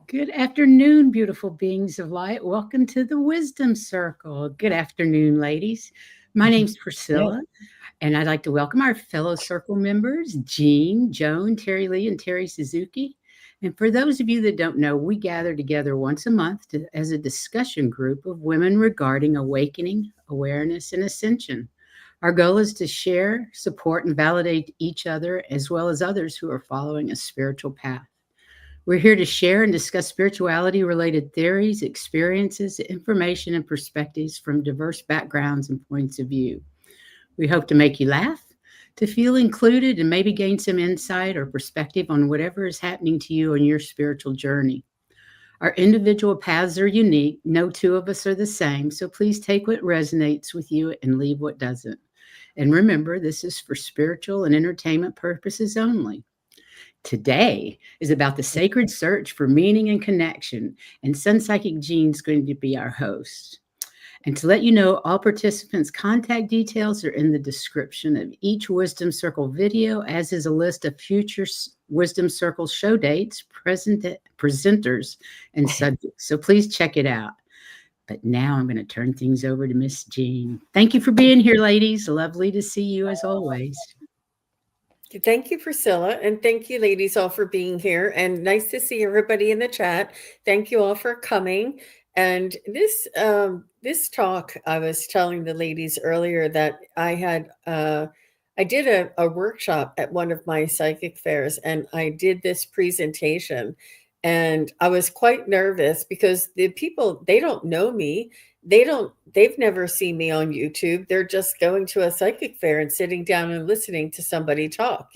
Good afternoon, beautiful beings of light. Welcome to the Wisdom Circle. Good afternoon, ladies. My name's Yeah. Priscilla, and I'd like to welcome our fellow circle members, Jean, Joan, Terry Lee, and Terry Suzuki. And for those of you that don't know, we gather together once a month as a discussion group of women regarding awakening, awareness, and ascension. Our goal is to share, support, and validate each other as well as others who are following a spiritual path. We're here to share and discuss spirituality related theories, experiences, information, and perspectives from diverse backgrounds and points of view. We hope to make you laugh, to feel included, and maybe gain some insight or perspective on whatever is happening to you on your spiritual journey. Our individual paths are unique. No two of us are the same, so please take what resonates with you and leave what doesn't. And remember, this is for spiritual and entertainment purposes only. Today is about the sacred search for meaning and connection, and Sunpsychic Jean's going to be our host. And to let you know, all participants' contact details are in the description of each Wisdom Circle video, as is a list of future Wisdom Circle show dates, presenters, and subjects. So please check it out. But now I'm going to turn things over to Miss Jean. Thank you for being here, ladies. Lovely to see you as always. Thank you, Priscilla. And thank you, ladies, all for being here. And nice to see everybody in the chat. Thank you all for coming. And this talk, I was telling the ladies earlier that I did a workshop at one of my psychic fairs, and I did this presentation. And I was quite nervous because the people, they don't know me. They've never seen me on YouTube. They're just going to a psychic fair and sitting down and listening to somebody talk.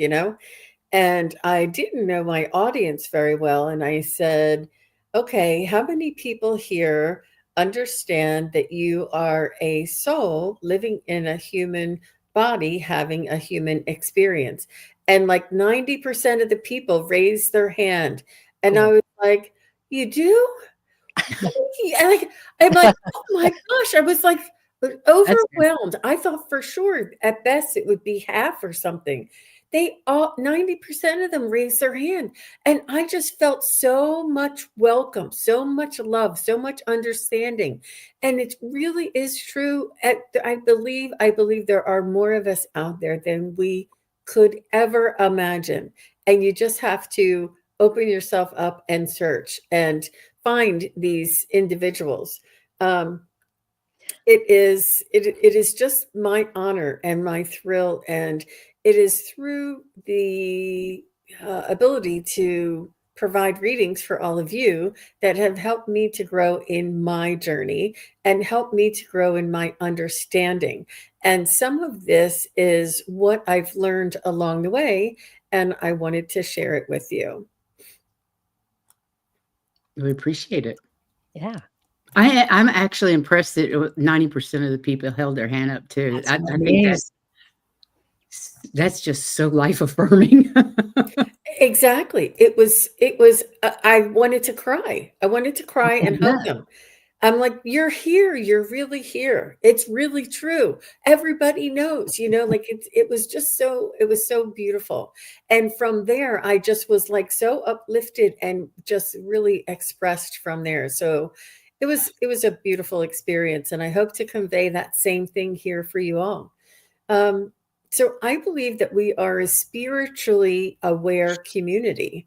And I didn't know my audience very well. And I said, okay, how many people here understand that you are a soul living in a human body, having a human experience? And like 90% of the people raised their hand. And I Cool. was like, you do? Yeah, like, I'm like, "Oh my gosh," I was, like, That's overwhelmed. I thought for sure, at best, it would be half or something. They all 90% of them raised their hand, and I just felt so much welcome, so much love, so much understanding, and it really is true. I believe there are more of us out there than we could ever imagine, and you just have to open yourself up and search and find these individuals. Um, it is just my honor and my thrill, and it is through the ability to provide readings for all of you that have helped me to grow in my journey and helped me to grow in my understanding. And some of this is what I've learned along the way, and I wanted to share it with you. we appreciate it. Yeah, I'm actually impressed that 90% of the people held their hand up too. that's I think amazing. that's just so life affirming. Exactly. It was I wanted to cry. I wanted to cry and hug Yeah. them. I'm like, "You're here. You're really here. It's really true. Everybody knows, like it was so beautiful." And from there, I just was like so uplifted and just really expressed from there. So it was a beautiful experience, and I hope to convey that same thing here for you all. Um, so I believe that we are a spiritually aware community.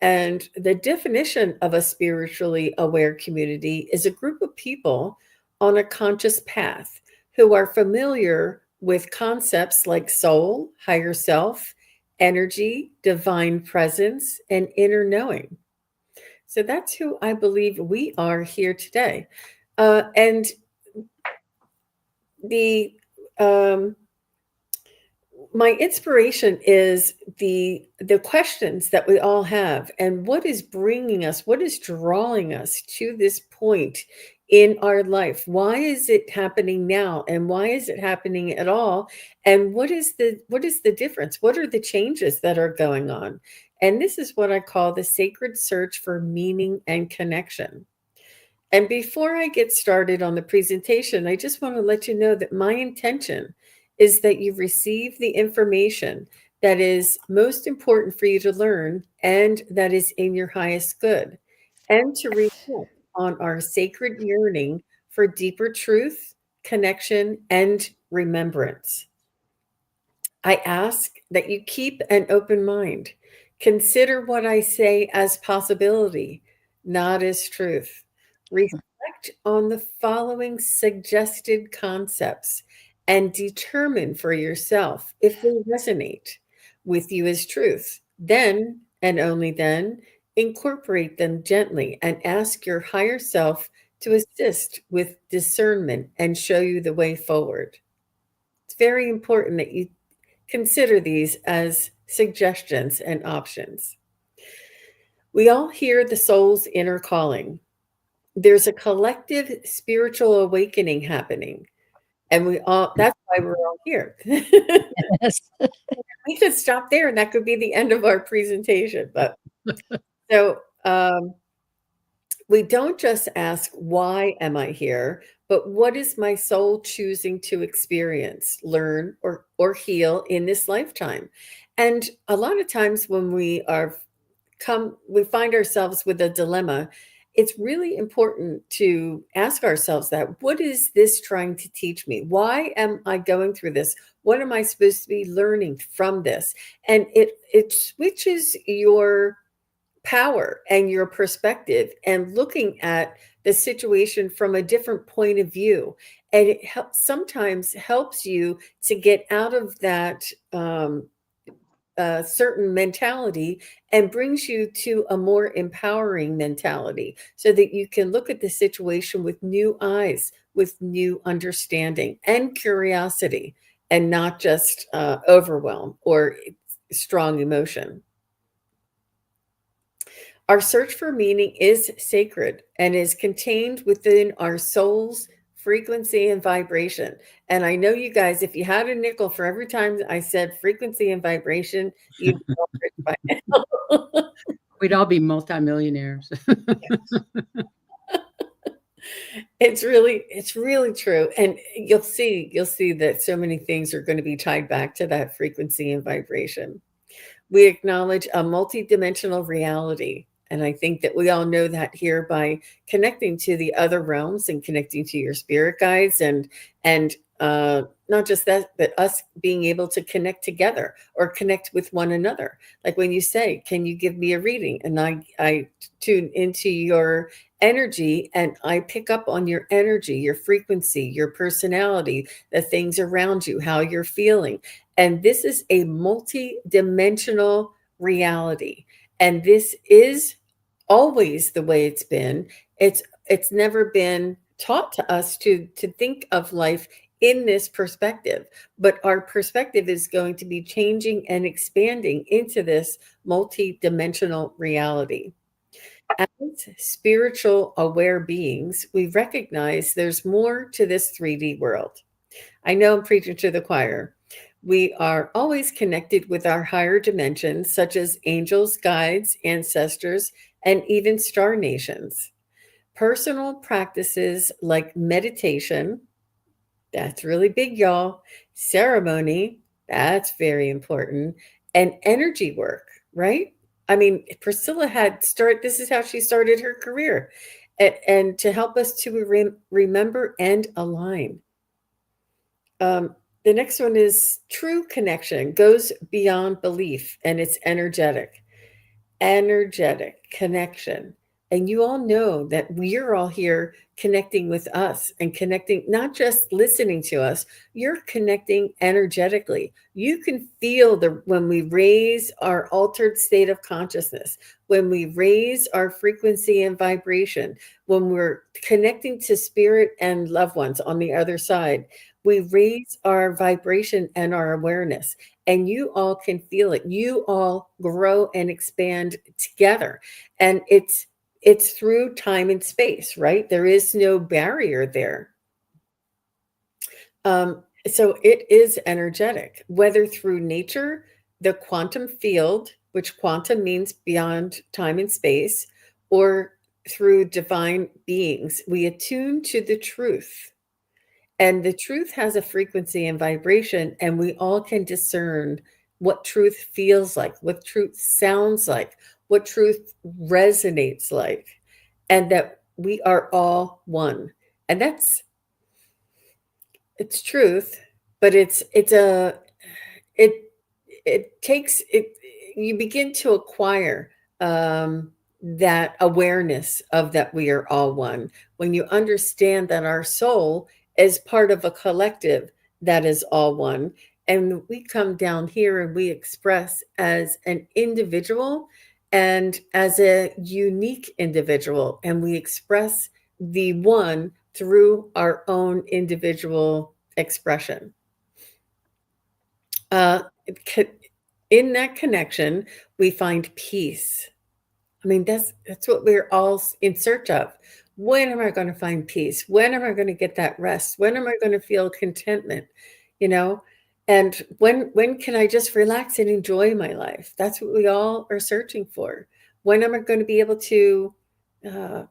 And the definition of a spiritually aware community is a group of people on a conscious path who are familiar with concepts like soul, higher self, energy, divine presence, and inner knowing. So that's who I believe we are here today. And the um, my inspiration is the questions that we all have, and what is bringing us, what is drawing us to this point in our life. Why is it happening now, and why is it happening at all, and what is the difference, what are the changes that are going on? And this is what I call the sacred search for meaning and connection. And before I get started on the presentation, I just want to let you know that my intention is that you receive the information that is most important for you to learn and that is in your highest good. and to reflect on our sacred yearning for deeper truth, connection, and remembrance. I ask that you keep an open mind. Consider what I say as possibility, not as truth. Reflect on the following suggested concepts and determine for yourself if they resonate with you as truth. Then, and only then, incorporate them gently and ask your higher self to assist with discernment and show you the way forward. It's very important that you consider these as suggestions and options. We all hear the soul's inner calling. There's a collective spiritual awakening happening. And that's why we're all here. Yes. We could stop there and that could be the end of our presentation. But so we don't just ask, why am I here? But what is my soul choosing to experience, learn, or heal in this lifetime? And a lot of times when we find ourselves with a dilemma, it's really important to ask ourselves that, what is this trying to teach me? Why am I going through this? What am I supposed to be learning from this? And it switches your power and your perspective and looking at the situation from a different point of view. And it sometimes helps you to get out of that certain mentality and brings you to a more empowering mentality so that you can look at the situation with new eyes, with new understanding and curiosity, and not just overwhelm or strong emotion. Our search for meaning is sacred and is contained within our soul's frequency and vibration. And I know you guys, if you had a nickel for every time I said frequency and vibration, you'd be all rich by now. We'd all be multimillionaires. It's really true. And you'll see that so many things are going to be tied back to that frequency and vibration. We acknowledge a multidimensional reality. And I think that we all know that here by connecting to the other realms and connecting to your spirit guides and not just that, but us being able to connect together or connect with one another. Like when you say, "Can you give me a reading?" And I tune into your energy and I pick up on your energy, your frequency, your personality, the things around you, how you're feeling. And this is a multi-dimensional reality. And this is always the way it's been. It's never been taught to us to think of life in this perspective, but our perspective is going to be changing and expanding into this multi-dimensional reality. As spiritual aware beings, we recognize there's more to this 3D world. I know I'm preaching to the choir. We are always connected with our higher dimensions, such as angels, guides, ancestors, and even star nations. Personal practices like meditation, that's really big, y'all. Ceremony, that's very important. And energy work, right? I mean, Priscilla this is how she started her career. And to help us to remember and align. The next one is true connection, goes beyond belief, and it's energetic connection. And you all know that we're all here connecting with us and connecting, not just listening to us, you're connecting energetically. You can feel when we raise our altered state of consciousness, when we raise our frequency and vibration, when we're connecting to spirit and loved ones on the other side, we raise our vibration and our awareness. And you all can feel it. You all grow and expand together. And it's through time and space, right? There is no barrier there. So it is energetic, whether through nature, the quantum field, which quantum means beyond time and space, or through divine beings. We attune to the truth. And the truth has a frequency and vibration, and we all can discern what truth feels like, what truth sounds like, what truth resonates like. and that we are all one. And it's truth, but it it takes it you begin to acquire um, that awareness of that we are all one when you understand that our soul is part of a collective that is all one, and we come down here and we express as an individual and as a unique individual, and we express the one through our own individual expression. Uh, in that connection, we find peace. I mean, that's what we're all in search of. When am I going to find peace? When am I going to get that rest? When am I going to feel contentment? You know, and when can I just relax and enjoy my life? That's what we all are searching for. When am I going to be able to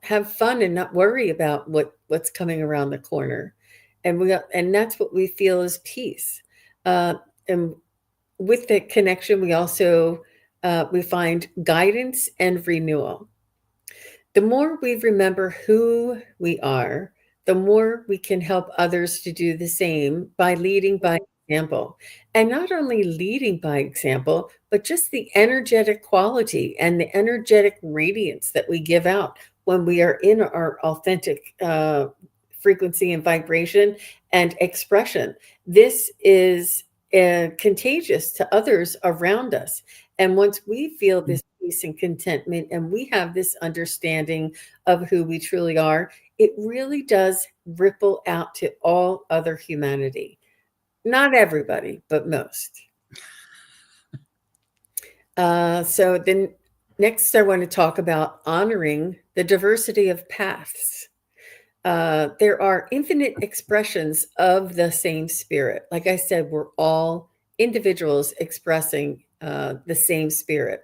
have fun and not worry about what's coming around the corner? And that's what we feel is peace. And with the connection, we also we find guidance and renewal. The more we remember who we are, the more we can help others to do the same by leading by example. And not only leading by example, but just the energetic quality and the energetic radiance that we give out when we are in our authentic frequency and vibration and expression. This is contagious to others around us. And once we feel this peace and contentment, and we have this understanding of who we truly are, it really does ripple out to all other humanity. Not everybody, but most. So then next, I want to talk about honoring the diversity of paths. There are infinite expressions of the same spirit. Like I said, we're all individuals expressing the same spirit.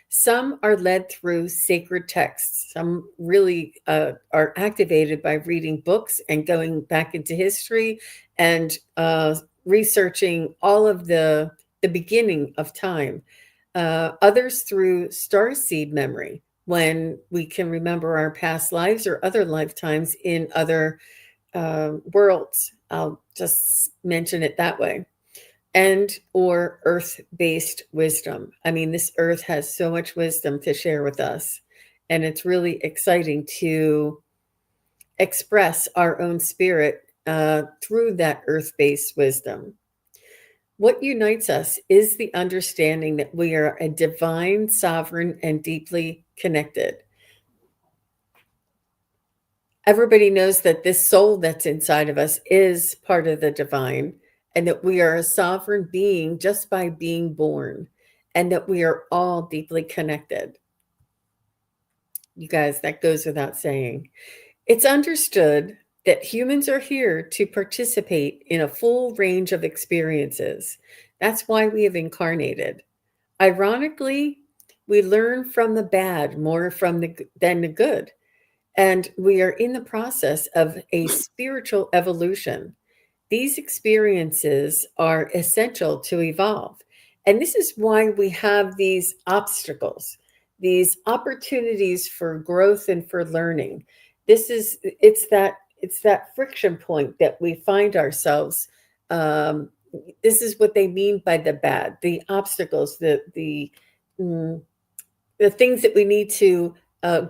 Some are led through sacred texts. Some really are activated by reading books and going back into history and researching all of the beginning of time. Others through starseed memory, when we can remember our past lives or other lifetimes in other worlds. I'll just mention it that way. And or earth-based wisdom. I mean, this earth has so much wisdom to share with us, and it's really exciting to express our own spirit through that earth-based wisdom. What unites us is the understanding that we are a divine, sovereign, and deeply connected. Everybody knows that this soul that's inside of us is part of the divine, and that we are a sovereign being just by being born, and that we are all deeply connected. You guys, that goes without saying. It's understood that humans are here to participate in a full range of experiences. That's why we have incarnated. Ironically, we learn from the bad more than the good. And we are in the process of a spiritual evolution. These experiences are essential to evolve. And this is why we have these obstacles, these opportunities for growth and for learning. It's that friction point that we find ourselves. Um, this is what they mean by the bad, the obstacles, mm, the things that we need to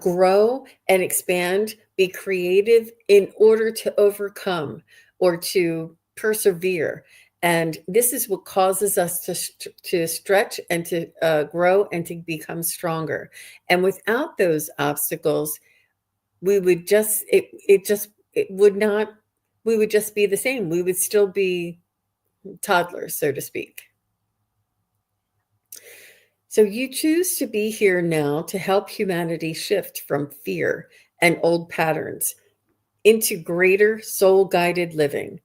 grow and expand, be creative in order to overcome or to persevere. And this is what causes us to stretch and to grow and to become stronger. And without those obstacles, we would just, it would not, we would just be the same. We would still be toddlers, so to speak. So you choose to be here now to help humanity shift from fear and old patterns into greater soul guided living.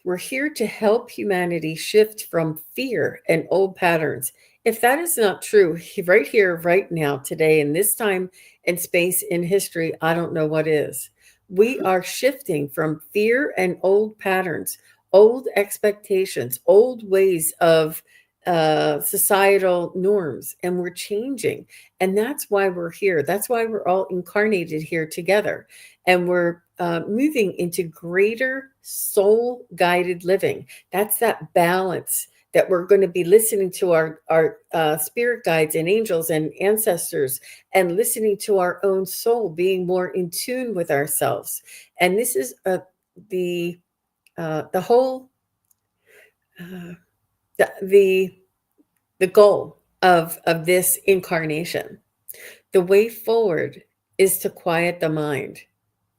We're here to help humanity shift from fear and old patterns. If that is not true, right here, right now, today, in this time and space in history, I don't know what is. We are shifting from fear and old patterns, old expectations, old ways of societal norms, and we're changing. And that's why we're here. That's why we're all incarnated here together. And we're moving into greater soul guided living. That's that balance that we're going to be listening to our spirit guides and angels and ancestors, and listening to our own soul, being more in tune with ourselves. And this is the whole the goal of this incarnation. The way forward is to quiet the mind.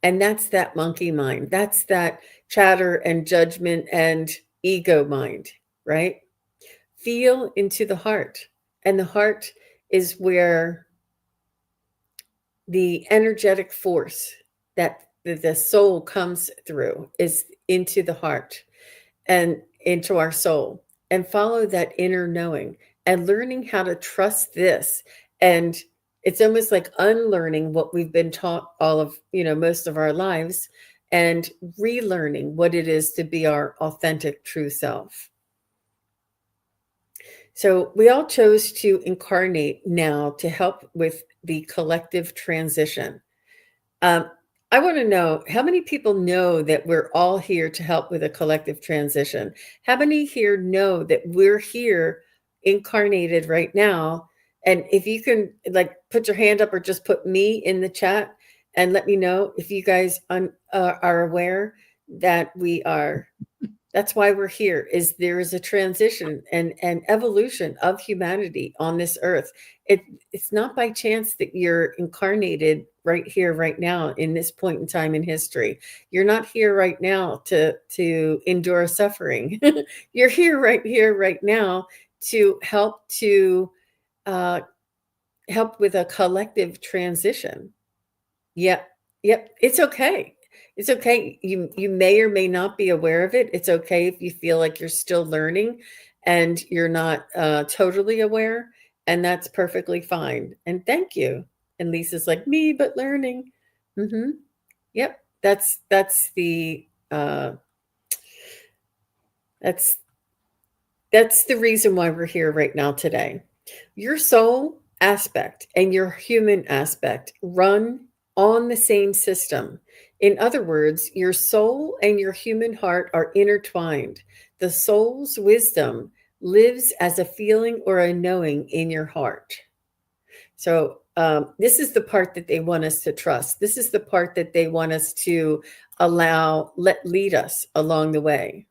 And that's that monkey mind. That's that chatter and judgment and ego mind, right? Feel into the heart. And the heart is where the energetic force that the soul comes through is into the heart and into our soul, and follow that inner knowing and learning how to trust this. And it's almost like unlearning what we've been taught all of, most of our lives, and relearning what it is to be our authentic true self. So we all chose to incarnate now to help with the collective transition. Um, I want to know, how many people know that we're all here to help with a collective transition? How many here know that we're here incarnated right now? And if you can, like, put your hand up or just put me in the chat and let me know if you guys are aware that we are. That's why we're here. Is there is a transition and evolution of humanity on this earth. It's not by chance that you're incarnated right here, right now, in this point in time in history. You're not here right now to endure suffering. You're here, right now, to uh, help with a collective transition. Yep. Yep. It's okay. It's okay. You may or may not be aware of it. It's okay if you feel like you're still learning and you're not totally aware, and that's perfectly fine. And thank you. And Lisa's like, me, but learning. Mm-hmm. Yep. That's the that's that's the reason why we're here right now today. Your soul aspect and your human aspect run on the same system. In other words, your soul and your human heart are intertwined. The soul's wisdom lives as a feeling or a knowing in your heart. So, this is the part that they want us to trust. This is the part that they want us to lead us along the way.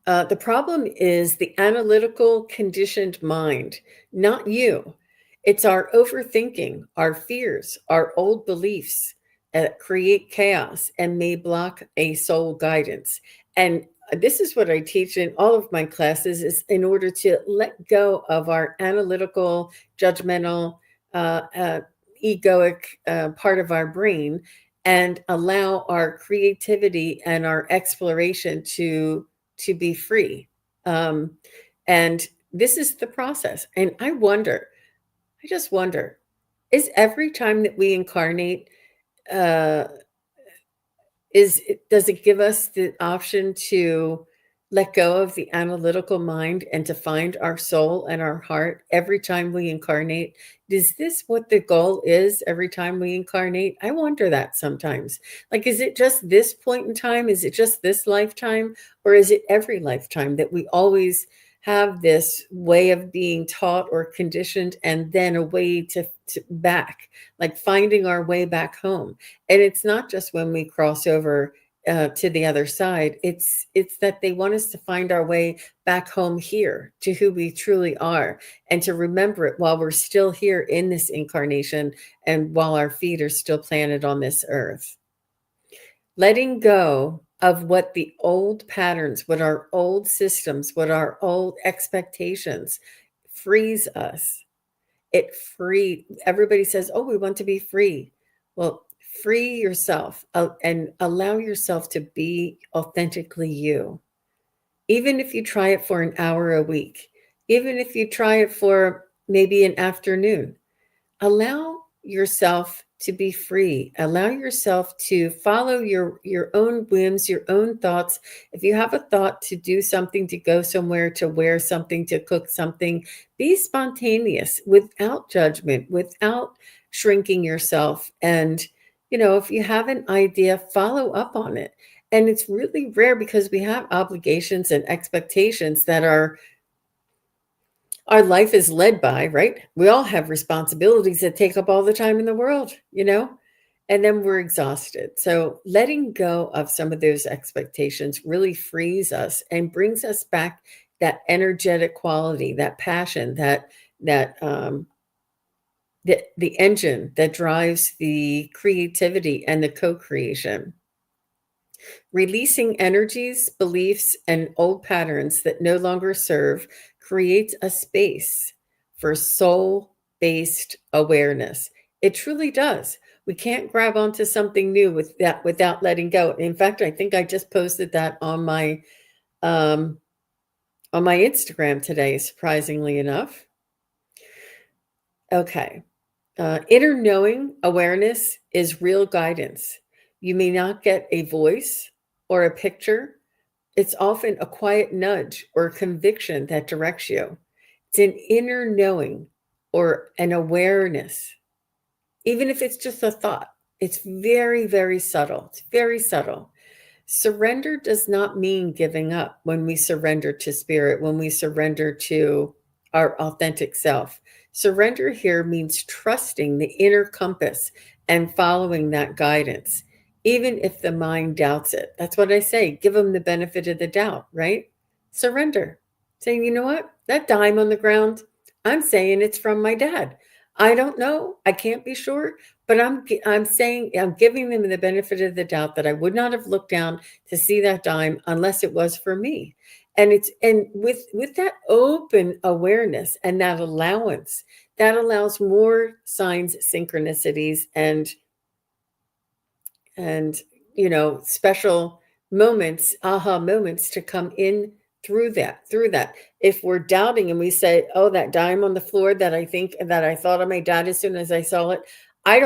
The problem is the analytical, conditioned mind, not you. It's our overthinking, our fears, our old beliefs that create chaos and may block a soul guidance. And this is what I teach in all of my classes, is in order to let go of our analytical, judgmental, egoic part of our brain, and allow our creativity and our exploration to be free. And this is the process. And I just wonder, is every time that we incarnate, uh, does it give us the option to let go of the analytical mind and to find our soul and our heart every time we incarnate? Is this what the goal is every time we incarnate? I wonder that sometimes. Like, is it just this point in time? Is it just this lifetime? Or is it every lifetime that we always have this way of being taught or conditioned, and then a way to back, like finding our way back home? And it's not just when we cross over to the other side. It's that they want us to find our way back home here to who we truly are, and to remember it while we're still here in this incarnation, and while our feet are still planted on this earth. Letting go of what the old patterns, what our old systems, what our old expectations frees us. Everybody says, oh, we want to be free. Well, free yourself and allow yourself to be authentically you. Even if you try it for an hour a week, even if you try it for maybe an afternoon, allow yourself to be free. Allow yourself to follow your own whims, your own thoughts. If you have a thought to do something, to go somewhere, to wear something, to cook something, be spontaneous without judgment, without shrinking yourself. And, if you have an idea, follow up on it. And it's really rare because we have obligations and expectations that our life is led by, right? We all have responsibilities that take up all the time in the world, and then we're exhausted. So letting go of some of those expectations really frees us and brings us back that energetic quality, that passion, that the engine that drives the creativity and the co-creation. Releasing energies, beliefs, and old patterns that no longer serve creates a space for soul based awareness. It truly does. We can't grab onto something new without letting go. In fact, I think I just posted that um, on my Instagram today, surprisingly enough. Okay. Inner knowing awareness is real guidance. You may not get a voice or a picture. It's often a quiet nudge or conviction that directs you. It's an inner knowing or an awareness, even if it's just a thought. It's very, very subtle. It's very subtle. Surrender does not mean giving up when we surrender to spirit, when we surrender to our authentic self. Surrender here means trusting the inner compass and following that guidance, even if the mind doubts it. That's what I say. Give them the benefit of the doubt, right? Surrender. Saying, you know what? That dime on the ground, I'm saying it's from my dad. I don't know. I can't be sure, but I'm saying I'm giving them the benefit of the doubt that I would not have looked down to see that dime unless it was for me. And with that open awareness and that allowance, that allows more signs, synchronicities, and special moments, aha moments to come in through that. If we're doubting and we say, oh, that dime on the floor that I thought of my dad as soon as I saw it, I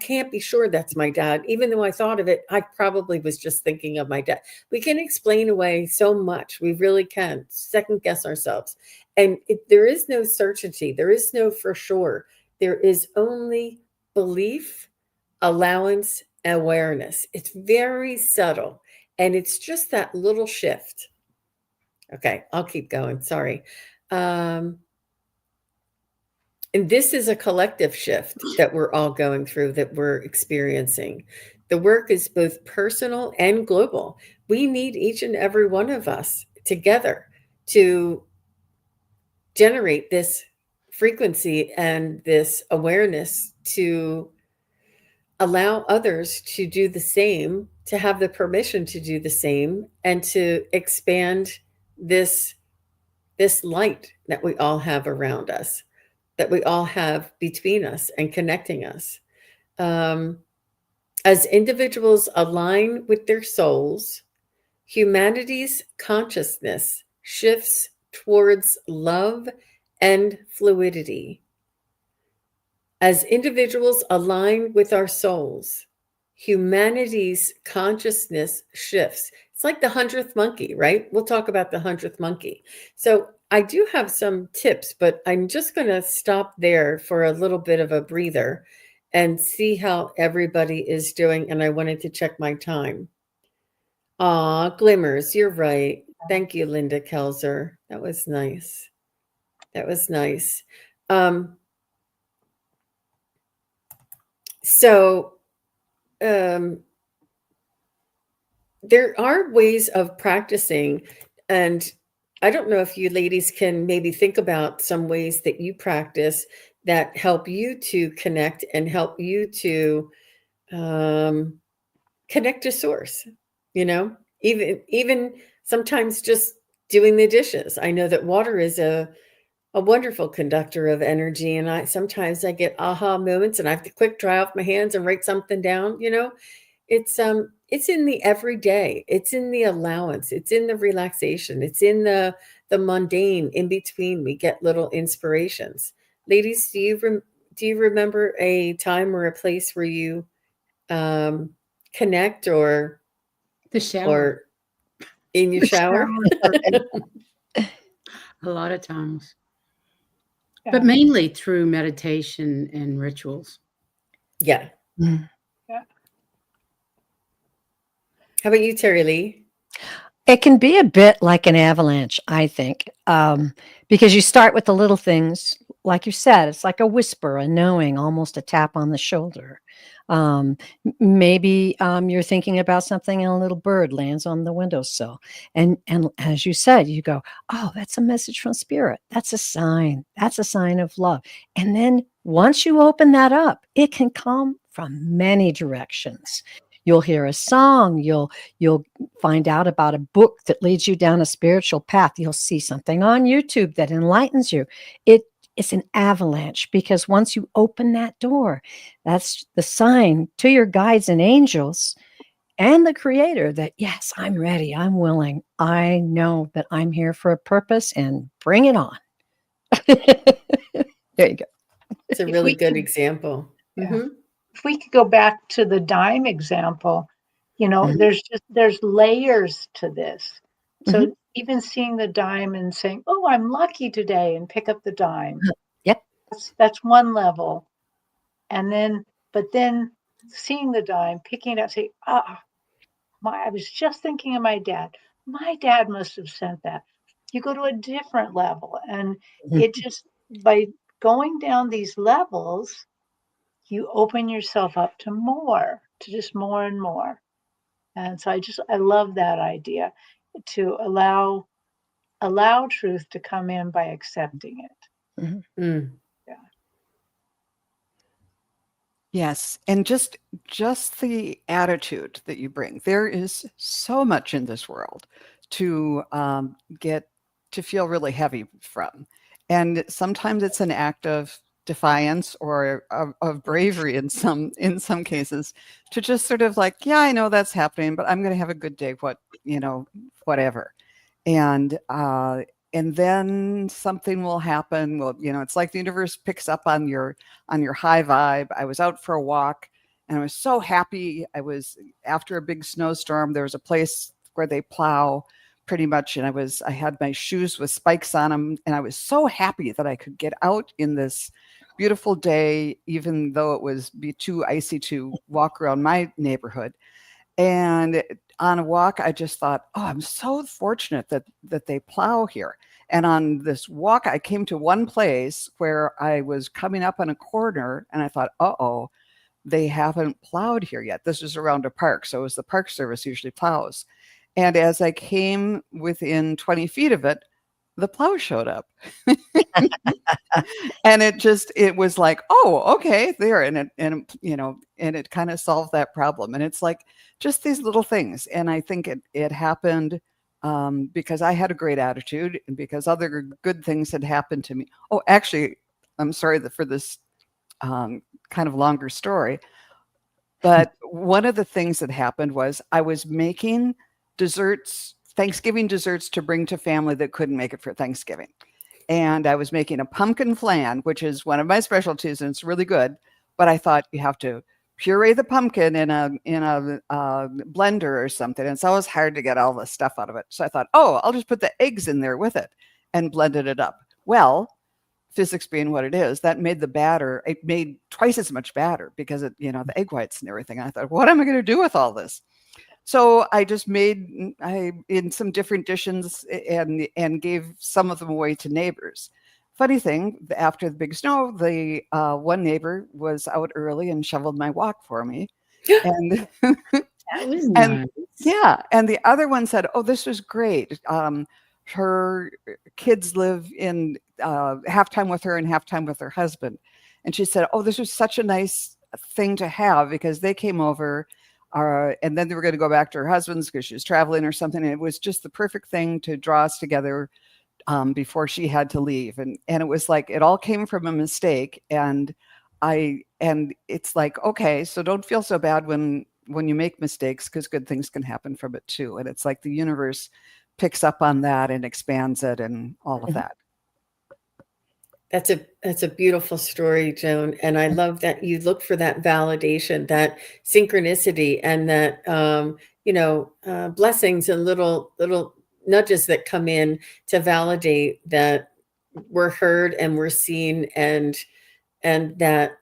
can't be sure that's my dad. Even though I thought of it, I probably was just thinking of my dad. We can explain away so much. We really can second guess ourselves. And there is no certainty. There is no for sure. There is only belief, allowance, awareness. It's very subtle. And it's just that little shift. Okay, I'll keep going. Sorry. And this is a collective shift that we're all going through, that we're experiencing. The work is both personal and global. We need each and every one of us together to generate this frequency and this awareness, to allow others to do the same, to have the permission to do the same, and to expand this light that we all have around us, that we all have between us and connecting us. As individuals align with their souls, humanity's consciousness shifts towards love and fluidity. As individuals align with our souls, humanity's consciousness shifts. It's like the 100th monkey, right? We'll talk about the 100th monkey. So I do have some tips, but I'm just going to stop there for a little bit of a breather and see how everybody is doing. And I wanted to check my time. Glimmers, you're right. Thank you, Linda Kelzer. That was nice. That was nice. So there are ways of practicing, and I don't know if you ladies can maybe think about some ways that you practice that help you to connect and help you to connect to source, even sometimes just doing the dishes. I know that water is a wonderful conductor of energy, and sometimes I get aha moments and I have to quick dry off my hands and write something down. It's in the everyday, it's in the allowance, it's in the relaxation, it's in the mundane. In between, we get little inspirations. Ladies, do do you remember a time or a place where you connect The shower. or in your The shower? shower is okay. A lot of times, but Yeah. mainly through meditation and rituals. Yeah. Mm. Yeah. How about you, Terry Lee? It can be a bit like an avalanche, I think, because you start with the little things, like you said, it's like a whisper, a knowing, almost a tap on the shoulder. Maybe you're thinking about something and a little bird lands on the windowsill. And as you said, you go, oh, that's a message from spirit. That's a sign. That's a sign of love. And then once you open that up, it can come from many directions. You'll hear a song, you'll find out about a book that leads you down a spiritual path. You'll see something on YouTube that enlightens you. It's an avalanche because once you open that door, that's the sign to your guides and angels and the creator that, yes, I'm ready. I'm willing. I know that I'm here for a purpose and bring it on. There you go. It's a If really we good could, example. yeah, Hmm. if we could go back to the dime example, Mhm. there's layers to this. Mhm. So even seeing the dime and saying, "Oh, I'm lucky today," and pick up the dime, Yep. that's one level. And then, but then seeing the dime, picking it up, say, "Ah, I was just thinking of my dad. My dad must have sent that." You go to a different level, and Mhm. it just by going down these levels, you open yourself up to more, to just more and more. And so I love that idea to allow truth to come in by accepting it. Mhm. Mm. Yeah. Yes, and just the attitude that you bring. There is so much in this world to get to feel really heavy from, and sometimes it's an act of defiance or of bravery in some cases to just sort of like, yeah, I know that's happening, but I'm going to have a good day. Whatever, and and then something will happen. Well, it's like the universe picks up on your high vibe. I was out for a walk and I was so happy. I was after a big snowstorm. There was a place where they plow pretty much, and I had my shoes with spikes on them, and I was so happy that I could get out in this beautiful day, even though it was be too icy to walk around my neighborhood. And on a walk, I just thought, oh, I'm so fortunate that they plow here. And on this walk, I came to one place where I was coming up on a corner and I thought, uh-oh, they haven't plowed here yet. This is around a park. So it was the Park Service usually plows. And as I came within 20 feet of it, the plow showed up. And it was like, oh, okay, there. And it kind of solved that problem. And it's like just these little things. And I think it happened because I had a great attitude and because other good things had happened to me. Oh, actually, I'm sorry for this kind of longer story. But one of the things that happened was I was making Thanksgiving desserts to bring to family that couldn't make it for Thanksgiving. And I was making a pumpkin flan, which is one of my specialties, and it's really good. But I thought you have to puree the pumpkin in a blender or something. And it's always hard to get all the stuff out of it. So I thought, oh, I'll just put the eggs in there with it and blended it up. Well, physics being what it is, that made the batter, it made twice as much batter because the egg whites and everything. And I thought, what am I going to do with all this? So I just I in some different dishes and gave some of them away to neighbors. Funny thing, after the big snow, the one neighbor was out early and shoveled my walk for me. And That was and nice. yeah, and the other one said, "Oh, this was great. Her kids live in halftime with her and halftime with her husband." And she said, "Oh, this was such a nice thing to have because they came over, and then they were going to go back to her husband's because she was traveling or something. And it was just the perfect thing to draw us together before she had to leave." And it was like it all came from a mistake. And it's like, okay, so don't feel so bad when you make mistakes because good things can happen from it too. And it's like the universe picks up on that and expands it and all of that. That's a beautiful story, Joan, and I love that you look for that validation, that synchronicity, and that blessings and little nudges that come in to validate that we're heard and we're seen, and that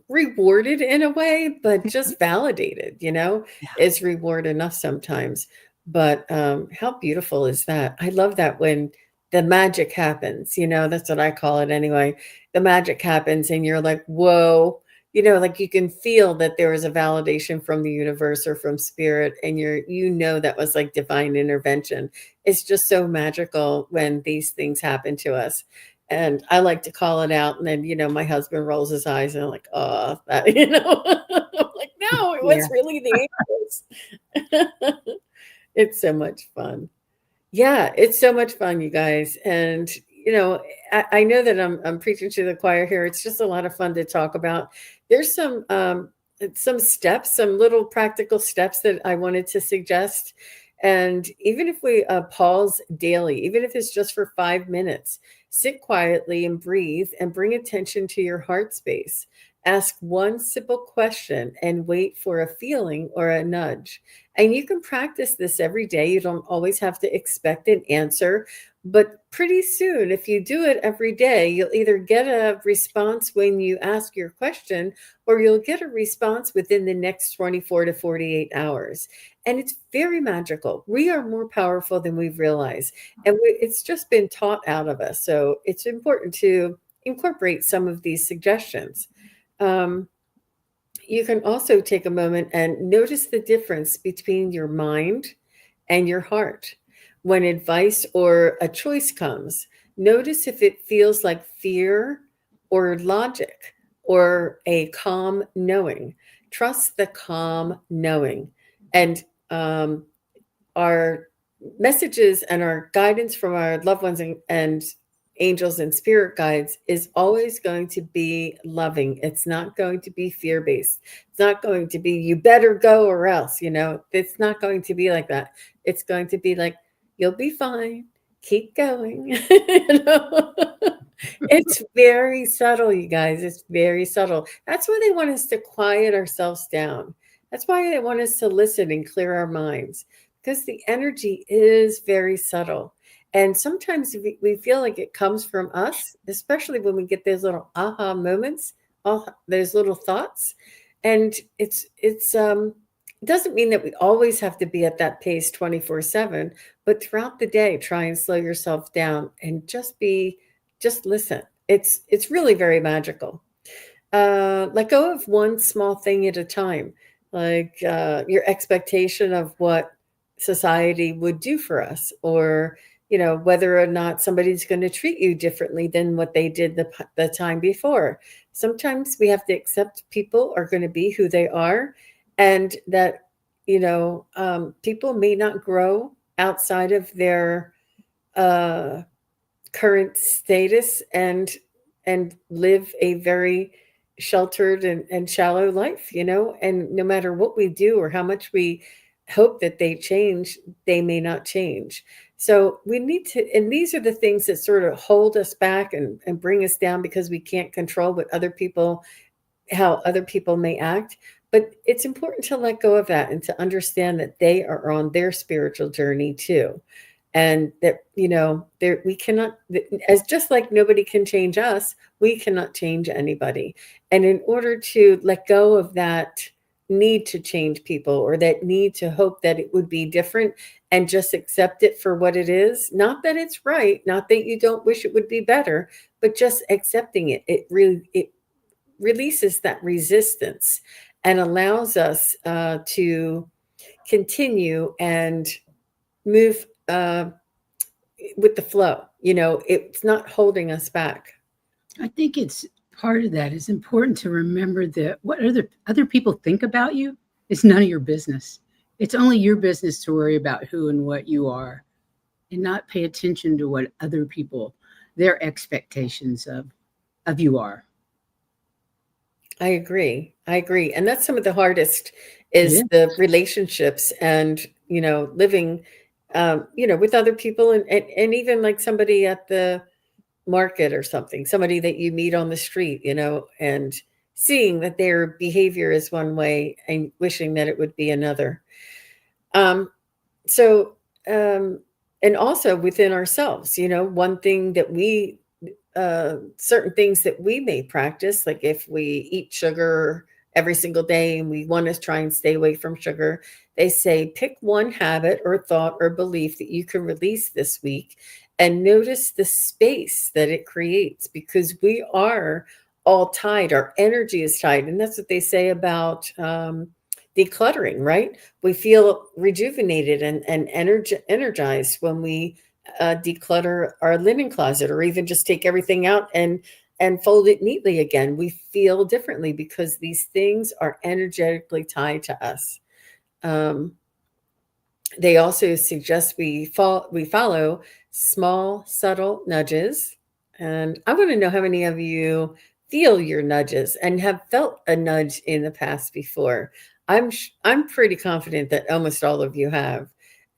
rewarded in a way, but just validated, Yeah. is reward enough sometimes. But how beautiful is that? I love that when the magic happens, that's what I call it anyway. The magic happens, and you're like, whoa, like you can feel that there was a validation from the universe or from spirit, and that was like divine intervention. It's just so magical when these things happen to us. And I like to call it out. And then, my husband rolls his eyes and I'm like, oh, that, I'm like, no, it was Yeah. really the angels. It's so much fun. Yeah, it's so much fun, you guys. And, I know that I'm preaching to the choir here. It's just a lot of fun to talk about. There's some steps, some little practical steps that I wanted to suggest. And even if we pause daily, even if it's just for 5 minutes, sit quietly and breathe and bring attention to your heart space. Ask one simple question and wait for a feeling or a nudge. And you can practice this every day. You don't always have to expect an answer. But pretty soon, if you do it every day, you'll either get a response when you ask your question, or you'll get a response within the next 24 to 48 hours. And it's very magical. We are more powerful than we realize. And it's just been taught out of us. So it's important to incorporate some of these suggestions. You can also take a moment and notice the difference between your mind and your heart. When advice or a choice comes, notice if it feels like fear or logic or a calm knowing. Trust the calm knowing. And our messages and our guidance from our loved ones and angels and spirit guides is always going to be loving. It's not going to be fear based. It's not going to be, you better go or else, it's not going to be like that. It's going to be like, you'll be fine. Keep going. It's very subtle, you guys. It's very subtle. That's why they want us to quiet ourselves down. That's why they want us to listen and clear our minds, because the energy is very subtle. And sometimes we feel like it comes from us, especially when we get those little aha moments, those little thoughts. And it doesn't mean that we always have to be at that pace 24/7, but throughout the day, try and slow yourself down and just listen. It's really very magical. Let go of one small thing at a time, like your expectation of what society would do for us, or whether or not somebody's going to treat you differently than what they did the time before. Sometimes we have to accept people are going to be who they are, and that people may not grow outside of their current status and live a very sheltered and shallow life, and no matter what we do or how much we hope that they change, they may not change. So we need to, and these are the things that sort of hold us back and bring us down, because we can't control how other people may act. But it's important to let go of that and to understand that they are on their spiritual journey too. And that, we cannot, as just like nobody can change us, we cannot change anybody. And in order to let go of that need to change people, or that need to hope that it would be different, and just accept it for what it is, not that it's right, not that you don't wish it would be better, but just accepting it, it releases that resistance and allows us to continue and move with the flow. It's not holding us back. I think it's part of that. It's important to remember that what other people think about you is none of your business. It's only your business to worry about who and what you are, and not pay attention to what other people, their expectations of you are. I agree. And that's some of the hardest, is Yeah. the relationships, and, living, with other people, and even like somebody at the market or something, somebody that you meet on the street, and seeing that their behavior is one way and wishing that it would be another. So, and also within ourselves, one thing that certain things that we may practice, like if we eat sugar every single day and we want to try and stay away from sugar, they say pick one habit or thought or belief that you can release this week and notice the space that it creates, because we are all tied. Our energy is tied. And that's what they say about decluttering, right? We feel rejuvenated and energized when we declutter our linen closet, or even just take everything out and fold it neatly again. We feel differently because these things are energetically tied to us. They also suggest we follow small, subtle nudges. And I want to know how many of you feel your nudges and have felt a nudge in the past before. I'm pretty confident that almost all of you have.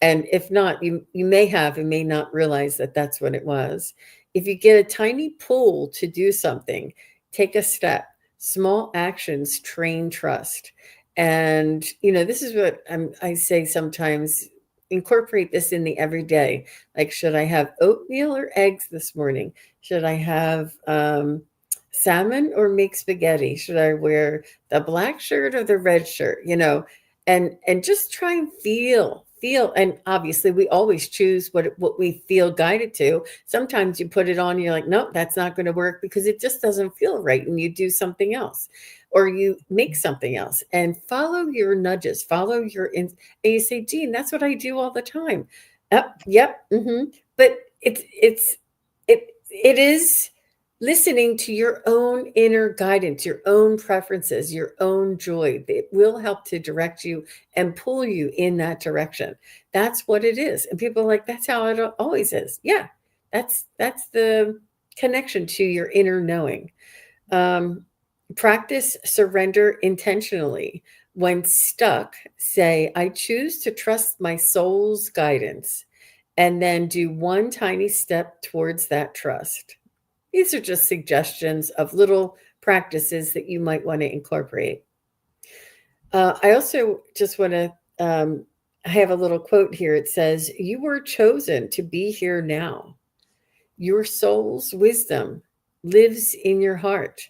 And if not, you may have and may not realize that that's what it was. If you get a tiny pull to do something, take a step. Small actions train trust. And, this is what I say sometimes: incorporate this in the everyday. Like, should I have oatmeal or eggs this morning? Should I have salmon or make spaghetti? Should I wear the black shirt or the red shirt? And just try and feel. And obviously we always choose what we feel guided to. Sometimes you put it on and you're like, nope, that's not going to work because it just doesn't feel right. And you do something else, or you make something else, and follow your nudges, and you say, Jean, that's what I do all the time. Yep. But it is listening to your own inner guidance, your own preferences, your own joy. It will help to direct you and pull you in that direction. That's what it is. And people are like, that's how it always is. Yeah, that's the connection to your inner knowing. Practice surrender intentionally. When stuck, say, I choose to trust my soul's guidance, and then do one tiny step towards that trust. These are just suggestions of little practices that you might want to incorporate. I also just want to, I have a little quote here. It says, you were chosen to be here now. Your soul's wisdom lives in your heart.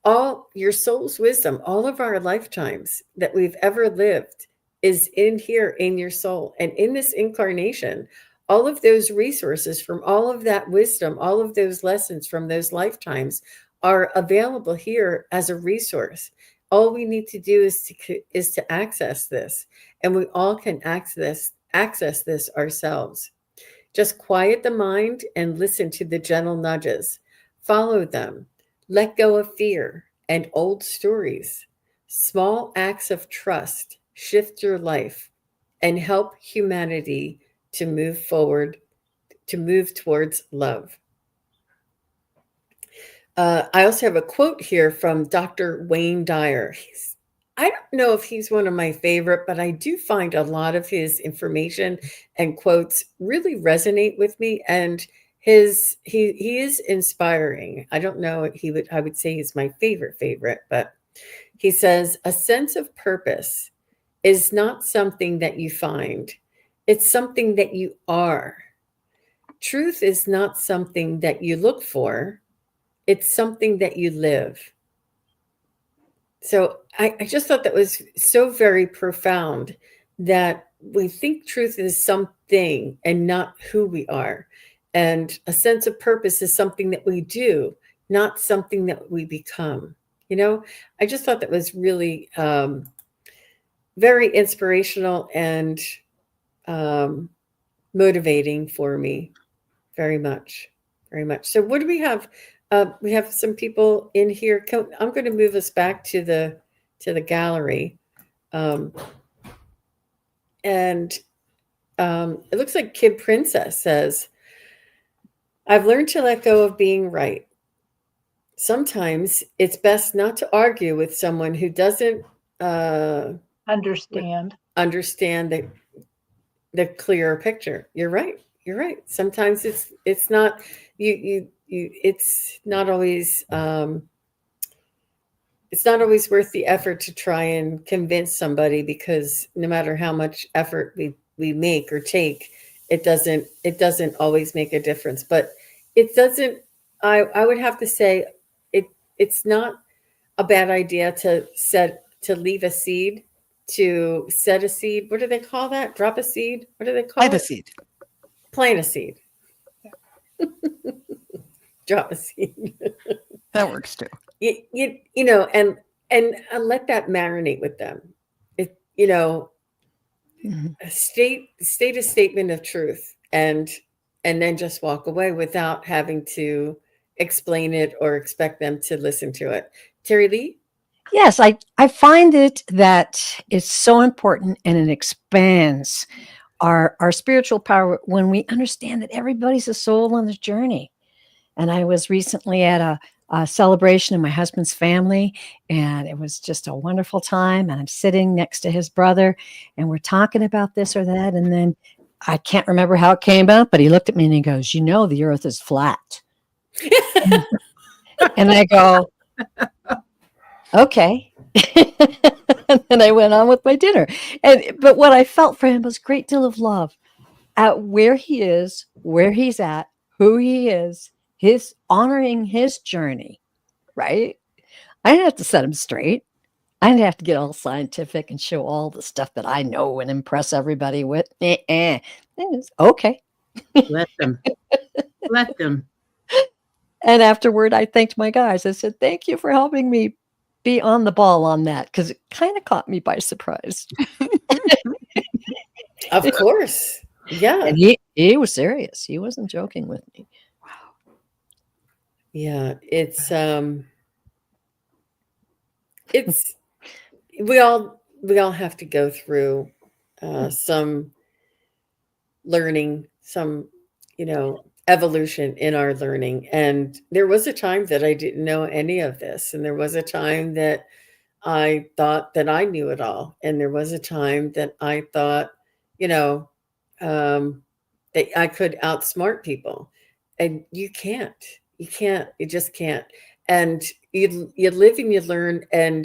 All your soul's wisdom, all of our lifetimes that we've ever lived, is in here in your soul. And in this incarnation, all of those resources from all of that wisdom, all of those lessons from those lifetimes are available here as a resource. All we need to do is to access this, and we all can access this ourselves. Just quiet the mind and listen to the gentle nudges. Follow them. Let go of fear and old stories. Small acts of trust shift your life and help humanity to move forward, to move towards love. I also have a quote here from Dr. Wayne Dyer. I don't know if he's one of my favorite, but I do find a lot of his information and quotes really resonate with me. And he is inspiring. I don't know, I would say he's my favorite, but he says, a sense of purpose is not something that you find. It's something that you are. Truth is not something that you look for. It's something that you live. So I just thought that was so very profound, that we think truth is something and not who we are. And a sense of purpose is something that we do, not something that we become. I just thought that was really very inspirational and motivating for me. Very much. So what do we have? We have some people in here. I'm going to move us back to the gallery. And it looks like Kid Princess says, I've learned to let go of being right. Sometimes it's best not to argue with someone who doesn't Understand. the clearer picture. You're right. Sometimes it's not, you it's not always worth the effort to try and convince somebody, because no matter how much effort we make or take, it doesn't always make a difference. But it doesn't. I would have to say it's not a bad idea to leave a seed, to set a seed. What do they call that? Drop a seed. What do they call Plant a it? seed. Plant a seed. Drop a seed. That works too. You know, and let that marinate with them. It, you know, Mhm. state a statement of truth, and then just walk away without having to explain it or expect them to listen to it. Terry Lee? Yes, I find it that it's so important, and it expands our spiritual power when we understand that everybody's a soul on this journey. And I was recently at a celebration of my husband's family, and it was just a wonderful time. And I'm sitting next to his brother, and we're talking about this or that. And then I can't remember how it came up, but he looked at me and he goes, the earth is flat. And I go, okay. And then I went on with my dinner. But what I felt for him was a great deal of love at where he is, where he's at, who he is, his honoring his journey, right? I didn't have to set him straight. I didn't have to get all scientific and show all the stuff that I know and impress everybody with. Okay. Let them. Let them. And afterward, I thanked my guys. I said, thank you for helping me be on the ball on that, because it kind of caught me by surprise. Of course. Yeah. And he was serious. He wasn't joking with me. Yeah. It's we all have to go through some learning, some, evolution in our learning. And there was a time that I didn't know any of this. And there was a time that I thought that I knew it all. And there was a time that I thought, you know, that I could outsmart people. And you just can't. And you live and you learn, and,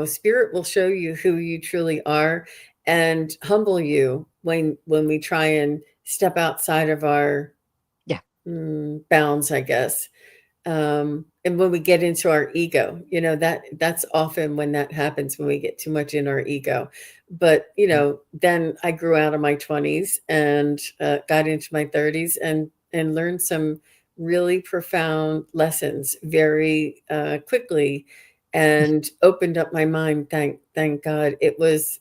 spirit will show you who you truly are and humble you when we try and step outside of our Yeah. bounds, I guess. And when we get into our ego, that's often when that happens, when we get too much in our ego. But then I grew out of my 20s and got into my 30s, and learned some really profound lessons very quickly, and opened up my mind. Thank God. It was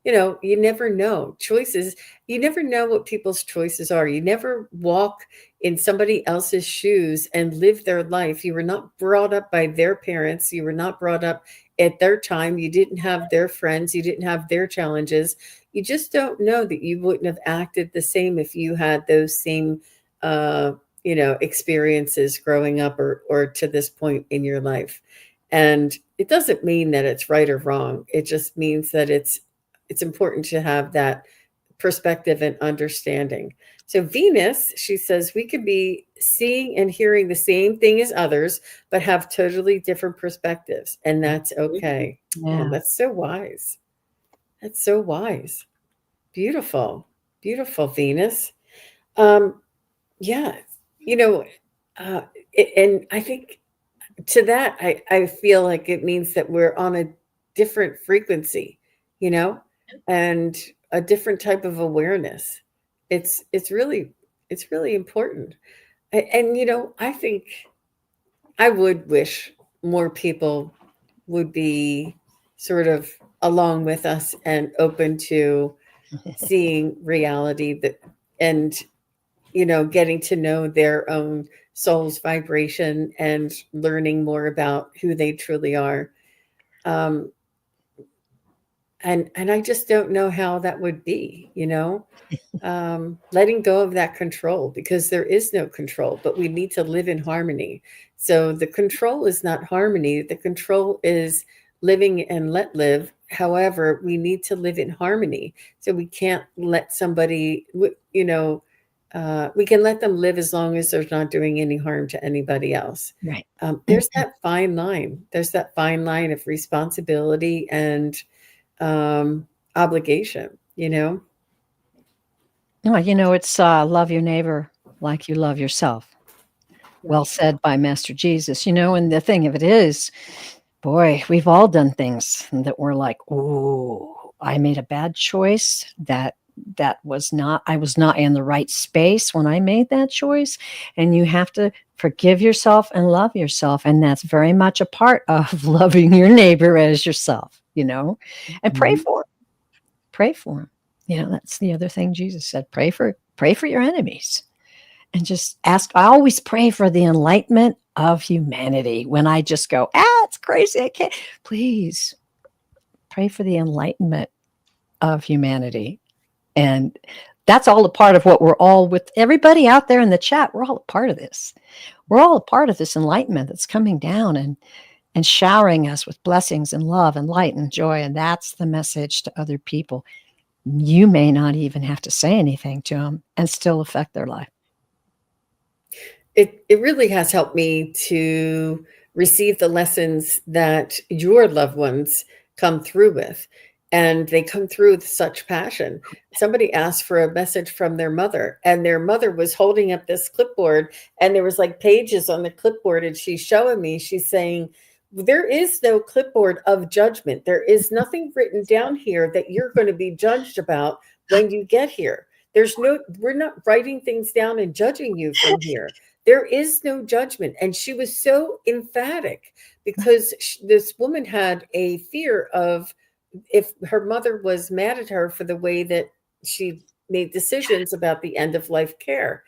you never know choices. You never know what people's choices are. You never walk in somebody else's shoes and live their life. You were not brought up by their parents. You were not brought up at their time. You didn't have their friends. You didn't have their challenges. You just don't know that you wouldn't have acted the same if you had those same experiences growing up, or to this point in your life. And it doesn't mean that it's right or wrong. It just means that it's important to have that perspective and understanding. So Venus, she says, we could be seeing and hearing the same thing as others, but have totally different perspectives. And that's okay. Yeah. Oh, that's so wise. That's so wise. Beautiful. Beautiful, Venus. Yeah. And I think to that, I feel like it means that we're on a different frequency, and a different type of awareness. It's really important. And I think I would wish more people would be sort of along with us and open to seeing reality, that, and getting to know their own soul's vibration and learning more about who they truly are. And I just don't know how that would be, letting go of that control, because there is no control, but we need to live in harmony. So the control is not harmony. The control is living and let live. However, we need to live in harmony. So we can't let somebody, we can let them live as long as they're not doing any harm to anybody else. Right. There's that fine line. There's that fine line of responsibility and obligation, you know? Well, you know, it's love your neighbor like you love yourself. Well said by Master Jesus. You know, and the thing of it is, boy, we've all done things that we're like, oh, I made a bad choice. That was not, I was not in the right space when I made that choice. And you have to forgive yourself and love yourself. And that's very much a part of loving your neighbor as yourself, you know, and pray for 'em. Pray for them. You know, that's the other thing Jesus said. Pray for your enemies. And just ask. I always pray for the enlightenment of humanity. When I just go, it's crazy, I can't. Please pray for the enlightenment of humanity. And that's all a part of what we're all, with everybody out there in the chat, we're all a part of this. We're all a part of this enlightenment that's coming down and showering us with blessings and love and light and joy. And that's the message to other people. You may not even have to say anything to them and still affect their life. It really has helped me to receive the lessons that your loved ones come through with. And they come through with such passion. Somebody asked for a message from their mother, and their mother was holding up this clipboard, and there was like pages on the clipboard, and she's showing me, she's saying, there is no clipboard of judgment. There is nothing written down here that you're going to be judged about when you get here. We're not writing things down and judging you from here. There is no judgment. And she was so emphatic because this woman had a fear of, if her mother was mad at her for the way that she made decisions about the end of life care.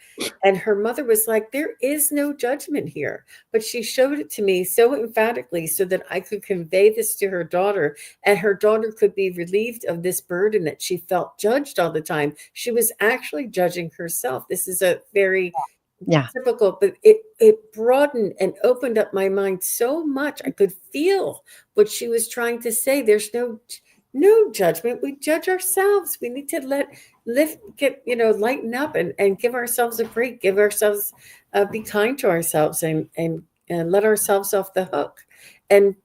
And her mother was like, there is no judgment here. But she showed it to me so emphatically so that I could convey this to her daughter, and her daughter could be relieved of this burden that she felt judged all the time. She was actually judging herself. This is a very typical, but it broadened and opened up my mind so much. I could feel what she was trying to say. There's no judgment. We judge ourselves. We need to lighten up and give ourselves a break, give ourselves, be kind to ourselves and let ourselves off the hook and,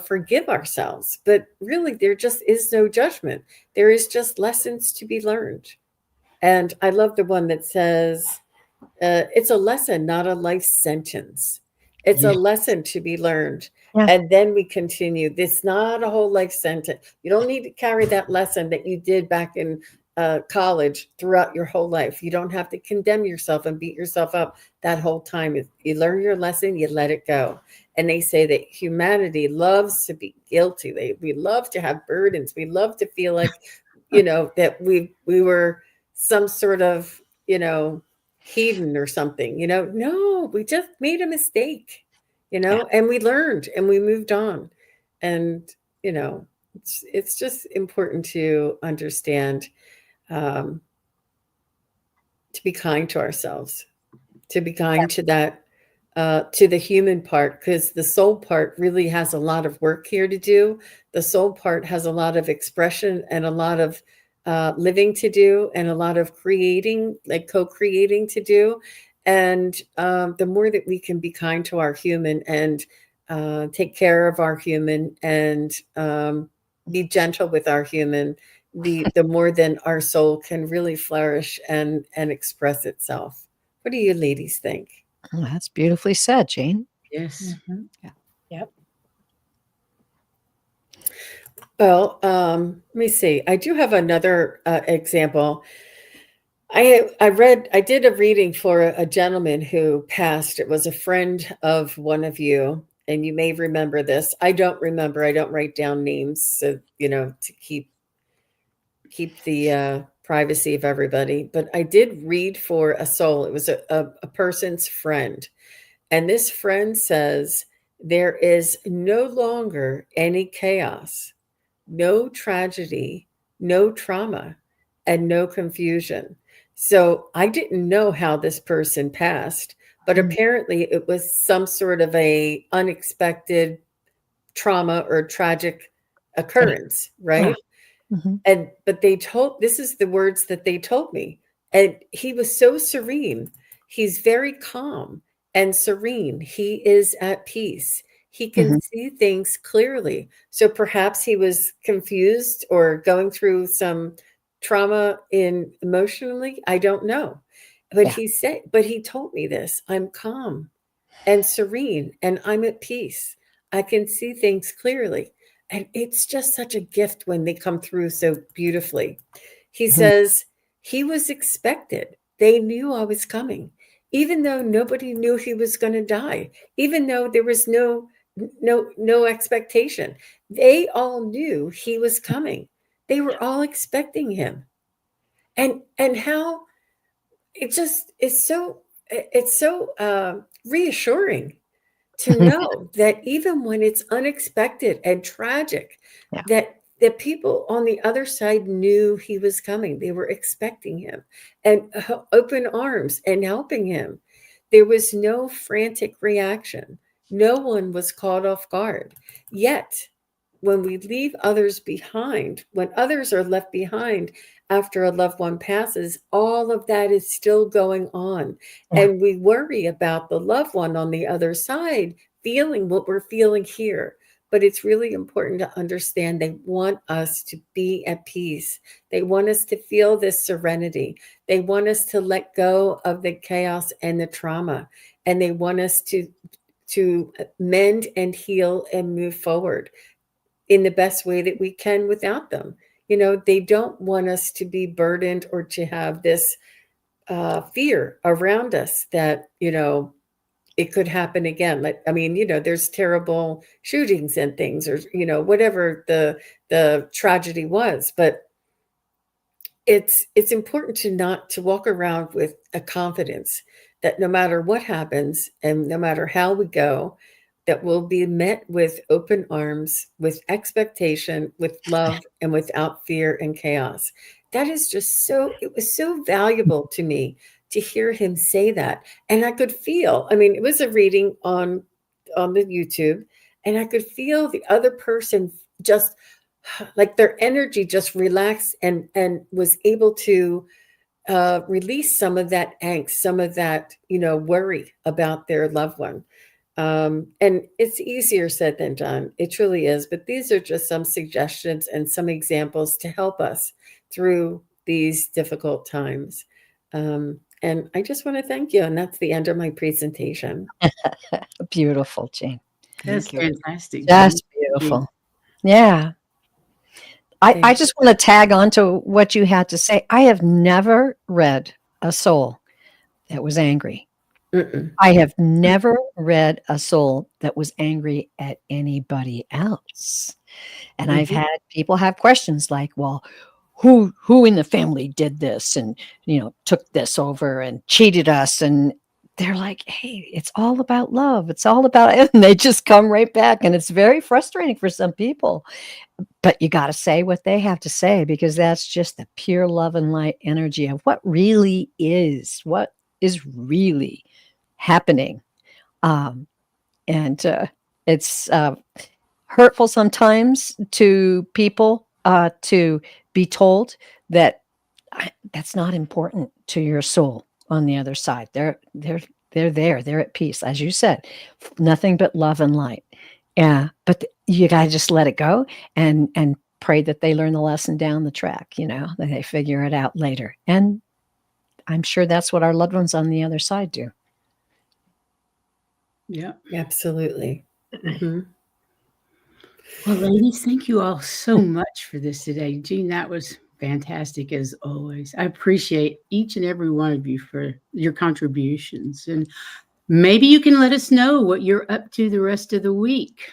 forgive ourselves. But really, there just is no judgment. There is just lessons to be learned. And I love the one that says, it's a lesson, not a life sentence. It's a lesson to be learned. Yeah. And then we continue. This is not a whole life sentence. You don't need to carry that lesson that you did back in college throughout your whole life. You don't have to condemn yourself and beat yourself up that whole time. You learn your lesson, you let it go. And they say that humanity loves to be guilty. We love to have burdens. We love to feel like, that we were some sort of, heathen or something, no, we just made a mistake, and we learned and we moved on. And, it's just important to understand, to be kind to ourselves, to be kind to that, to the human part, because the soul part really has a lot of work here to do. The soul part has a lot of expression and a lot of living to do, and a lot of creating, like co-creating to do. And the more that we can be kind to our human and take care of our human and be gentle with our human, the more then our soul can really flourish and express itself. What do you ladies think? Oh, that's beautifully said, Jane. Yes. Mhm. Yeah. Yep. Well, let me see. I do have another example. I did a reading for a gentleman who passed. It was a friend of one of you, and you may remember this. I don't remember. I don't write down names, so to keep the privacy of everybody. But I did read for a soul. It was a person's friend, and this friend says there is no longer any chaos, no tragedy, no trauma, and no confusion. So I didn't know how this person passed, but apparently it was some sort of a unexpected trauma or tragic occurrence, right? Mhm. But this is the words that they told me. And he was so serene. He's very calm and serene. He is at peace. He can Mhm. see things clearly. So perhaps he was confused or going through some trauma in emotionally. I don't know. But Yeah. he told me this. I'm calm and serene and I'm at peace. I can see things clearly. And it's just such a gift when they come through so beautifully. He Mhm. says he was expected. They knew I was coming, even though nobody knew he was going to die, even though there was no expectation. They all knew he was coming. They were all expecting him. And how it just is so it's so reassuring to know that even when it's unexpected and tragic, Yeah. that people on the other side knew he was coming. They were expecting him and open arms and helping him. There was no frantic reaction. No one was caught off guard. Yet, when we leave others behind, when others are left behind after a loved one passes, all of that is still going on. Yeah. And we worry about the loved one on the other side feeling what we're feeling here. But it's really important to understand they want us to be at peace. They want us to feel this serenity. They want us to let go of the chaos and the trauma. And they want us to mend and heal and move forward in the best way that we can without them. They don't want us to be burdened or to have this fear around us that, it could happen again. Like, I mean, there's terrible shootings and things, or, whatever the tragedy was. But it's important to walk around with a confidence that no matter what happens and no matter how we go, that we'll be met with open arms, with expectation, with love, and without fear and chaos. That is just it was so valuable to me to hear him say that. And I could feel, I mean, it was a reading on the YouTube, and I could feel the other person just like their energy just relaxed and was able to release some of that angst, some of that worry about their loved one. And it's easier said than done. It truly is. But these are just some suggestions and some examples to help us through these difficult times. And I just want to thank you. And that's the end of my presentation. Beautiful, Jane. That's Thank you. fantastic, Jean. That's beautiful. Yeah. I just want to tag on to what you had to say. I have never read a soul that was angry. Mm-mm. I have never read a soul that was angry at anybody else. And I've Mhm. had people have questions like, well, who in the family did this and took this over and cheated us? And they're like, hey, it's all about love. It's all about it. And they just come right back. And it's very frustrating for some people. But you got to say what they have to say, because that's just the pure love and light energy of what is really happening. And it's hurtful sometimes to people to be told that that's not important to your soul on the other side. They're there. They're at peace, as you said, nothing but love and light. Yeah, but you got to just let it go and pray that they learn the lesson down the track. That they figure it out later. And I'm sure that's what our loved ones on the other side do. Yeah. Absolutely. Mhm. Well, ladies, thank you all so much for this today. Jean, that was fantastic as always. I appreciate each and every one of you for your contributions. And maybe you can let us know what you're up to the rest of the week.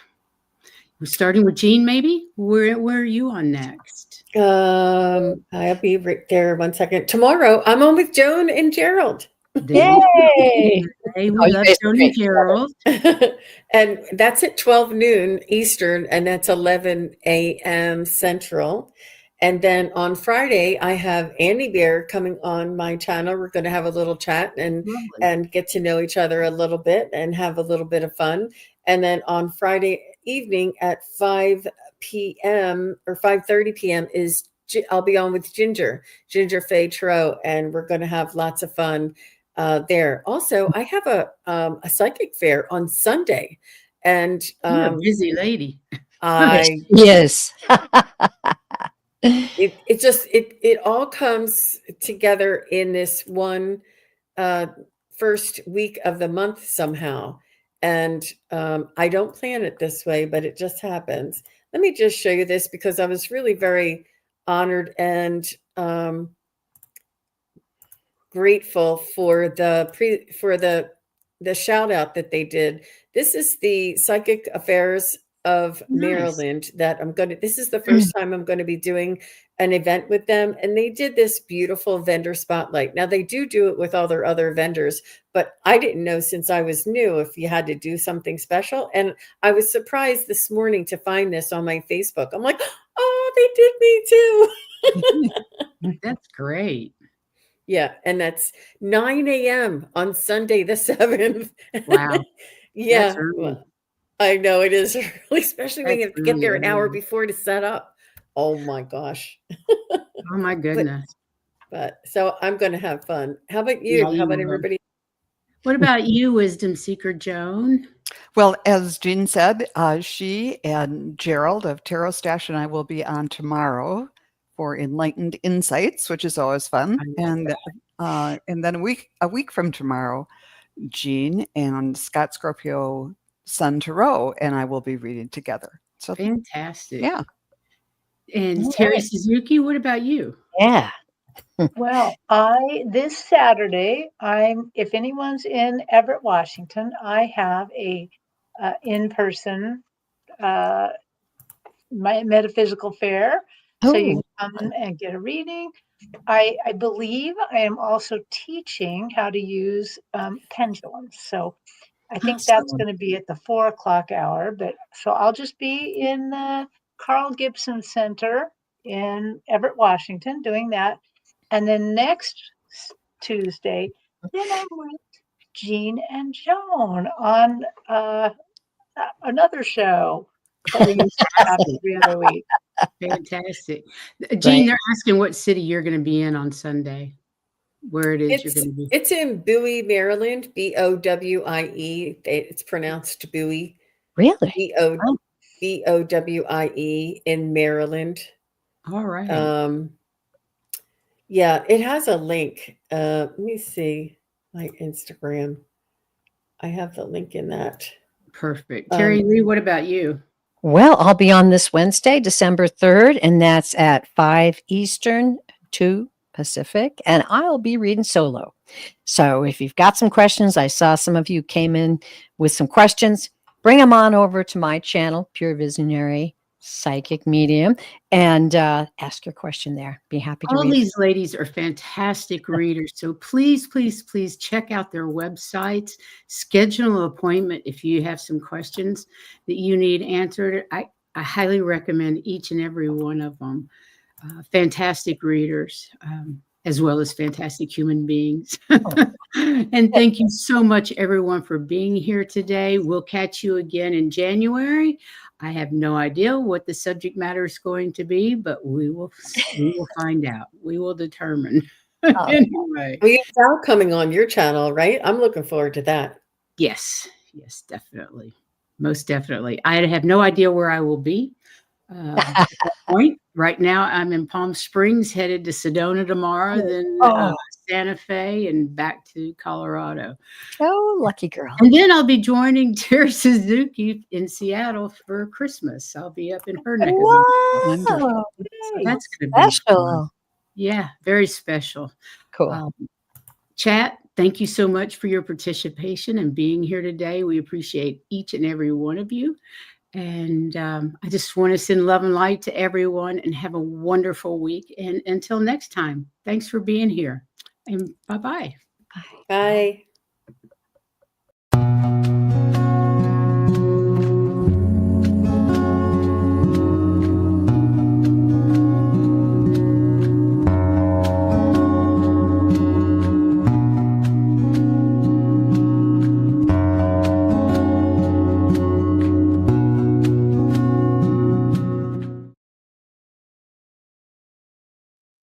We're starting with Jean, maybe? Where are you on next? I'll be right there 1 second. Tomorrow, I'm on with Joan and Gerald. There you Yay! go. Hey, Oh, we you love guys are Joan and great. Gerald. And that's at 12 noon Eastern, and that's 11 a.m. Central. And then on Friday, I have Annie Bear coming on my channel. We're going to have a little chat and get to know each other a little bit and have a little bit of fun. And then on Friday evening at 5 p.m. or 5:30 p.m. is I'll be on with Ginger Faye Tarot, and we're going to have lots of fun there. Also, I have a psychic fair on Sunday, and You're a busy lady. I Yes. it all comes together in this one first week of the month somehow. And I don't plan it this way, but it just happens. Let me just show you this, because I was really very honored and grateful for the shout out that they did. This is the Psychic Affairs of Nice. Maryland that this is the first time I'm going to be doing an event with them. And they did this beautiful vendor spotlight. Now they do it with all their other vendors, but I didn't know, since I was new, if you had to do something special. And I was surprised this morning to find this on my Facebook. I'm like, oh, they did me too. That's great. Yeah, and that's 9 a.m. on Sunday the 7th. Wow. Yeah, That's early. well, I know it is early, especially when you have That's to get there really an hour early. before to set up. Oh my gosh. Oh my goodness. But so I'm going to have fun. How about Yeah, you? you How about will. everybody? What about you, Wisdom Seeker Joan? Well, as Jean said, she and Gerald of Tarot Stash and I will be on tomorrow for Enlightened Insights, which is always fun. And then a week from tomorrow, Jean and Scott Scorpio Sun Tarot and I will be reading together. So Fantastic. yeah. And All Terry right. Suzuki, what about you? Yeah. Well, this Saturday, if anyone's in Everett, Washington, I have a in-person my metaphysical fair. So you Oh, can come and get a reading. I believe I am also teaching how to use pendulums. So I think that's awesome. going to be at the 4 o'clock hour. But so I'll just be in the Carl Gibson Center in Everett, Washington, doing that. And then next Tuesday, then I'm with Jean and Joan on another show that we used to have Fantastic. every other week. Fantastic. Right. Jean, they're asking what city you're going to be in on Sunday. Where it is you're going to be. It's in Bowie, Maryland. Bowie. It's pronounced Bowie. Really? Bowie in Maryland. All right. Yeah, it has a link. Let me see my Instagram. I have the link in that. Perfect. Terry Lee, what about you? Well, I'll be on this Wednesday, December 3rd, and that's at 5 Eastern, 2 Pacific, and I'll be reading solo. So if you've got some questions, I saw some of you came in with some questions, bring them on over to my channel, Pure Visionary Psychic Medium, and ask your question there. Be happy to All read. these ladies are fantastic readers. So please, please, please check out their websites. Schedule an appointment if you have some questions that you need answered. I highly recommend each and every one of them. Fantastic readers, as well as fantastic human beings. And thank you so much, everyone, for being here today. We'll catch you again in January. I have no idea what the subject matter is going to be, but we will find out. We will determine. Anyway. Well, you have Val coming on your channel, right? I'm looking forward to that. Yes, definitely. Most definitely. I have no idea where I will be at that point. Right now, I'm in Palm Springs, headed to Sedona tomorrow, then Santa Fe, and back to Colorado. Oh, lucky girl. And then I'll be joining Terry Suzuki in Seattle for Christmas. I'll be up in her neck of the woods. Wow. So that's going to be fun. Special. Yeah, very special. Cool. Chat, thank you so much for your participation and being here today. We appreciate each and every one of you. And I just want to send love and light to everyone and have a wonderful week. And until next time, thanks for being here. And bye-bye. Bye.